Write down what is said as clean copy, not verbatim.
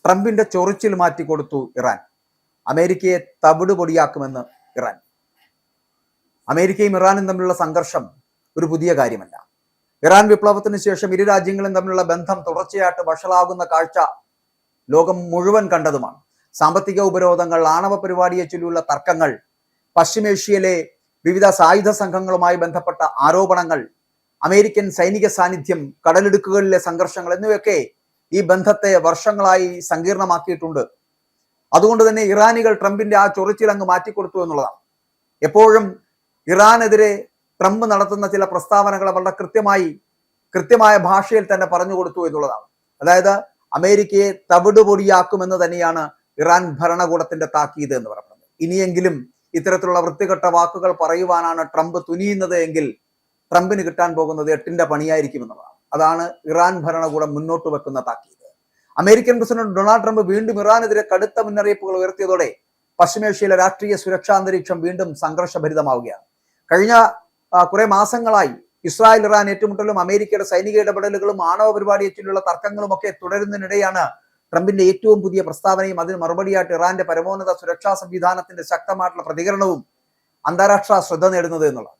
ട്രംപിന്റെ ചൊറിച്ചിൽ മാറ്റി കൊടുത്തു ഇറാൻ. അമേരിക്കയെ തവിട് പൊടിയാക്കുമെന്ന് ഇറാൻ. അമേരിക്കയും ഇറാനും തമ്മിലുള്ള സംഘർഷം ഒരു പുതിയ കാര്യമല്ല. ഇറാൻ വിപ്ലവത്തിന് ശേഷം ഇരു രാജ്യങ്ങളും തമ്മിലുള്ള ബന്ധം തുടർച്ചയായിട്ട് വഷളാകുന്ന കാഴ്ച ലോകം മുഴുവൻ കണ്ടതുമാണ്. സാമ്പത്തിക ഉപരോധങ്ങൾ, ആണവ പരിപാടിയെ ചൊല്ലിയുള്ള തർക്കങ്ങൾ, പശ്ചിമേഷ്യയിലെ വിവിധ സായുധ സംഘങ്ങളുമായി ബന്ധപ്പെട്ട ആരോപണങ്ങൾ, അമേരിക്കൻ സൈനിക സാന്നിധ്യം, കടലിടുക്കുകളിലെ സംഘർഷങ്ങൾ എന്നിവയൊക്കെ ഈ ബന്ധത്തെ വർഷങ്ങളായി സങ്കീർണമാക്കിയിട്ടുണ്ട്. അതുകൊണ്ട് തന്നെ ഇറാനികൾ ട്രംപിന്റെ ആ ചൊറിച്ചിൽ അങ്ങ് മാറ്റിക്കൊടുത്തു എന്നുള്ളതാണ്. എപ്പോഴും ഇറാനെതിരെ ട്രംപ് നടത്തുന്ന ചില പ്രസ്താവനകൾ വളരെ കൃത്യമായ ഭാഷയിൽ തന്നെ പറഞ്ഞു കൊടുത്തു എന്നുള്ളതാണ്. അതായത് അമേരിക്കയെ തവിട് പൊടിയാക്കുമെന്ന് തന്നെയാണ് ഇറാൻ ഭരണകൂടത്തിന്റെ താക്കീത് എന്ന് പറയുന്നത്. ഇനിയെങ്കിലും ഇത്തരത്തിലുള്ള വൃത്തികെട്ട വാക്കുകൾ പറയുവാനാണ് ട്രംപ് തുനിയുന്നത് എങ്കിൽ ട്രംപിന് കിട്ടാൻ പോകുന്നത് 8ന്റെ പണിയായിരിക്കുമെന്നുള്ളതാണ്. അതാണ് ഇറാൻ ഭരണകൂടം മുന്നോട്ട് വെക്കുന്ന താക്കീത്. അമേരിക്കൻ പ്രസിഡന്റ് ഡൊണാൾഡ് ട്രംപ് വീണ്ടും ഇറാനെതിരെ കടുത്ത മുന്നറിയിപ്പുകൾ ഉയർത്തിയതോടെ പശ്ചിമേഷ്യയിലെ രാഷ്ട്രീയ സുരക്ഷാന്തരീക്ഷം വീണ്ടും സംഘർഷഭരിതമാവുകയാണ്. കഴിഞ്ഞ കുറെ മാസങ്ങളായി ഇസ്രായേൽ ഇറാൻ ഏറ്റുമുട്ടലും അമേരിക്കയുടെ സൈനിക ഇടപെടലുകളും ആണവ പരിപാടിയെ ചൊല്ലിയുള്ള തർക്കങ്ങളും ഒക്കെ തുടരുന്നതിനിടെയാണ് ട്രംപിന്റെ ഏറ്റവും പുതിയ പ്രസ്താവനയും അതിന് മറുപടിയായിട്ട് ഇറാന്റെ പരമോന്നത സുരക്ഷാ സംവിധാനത്തിന്റെ ശക്തമായിട്ടുള്ള പ്രതികരണവും അന്താരാഷ്ട്ര ശ്രദ്ധ നേടുന്നത് എന്നുള്ളത്.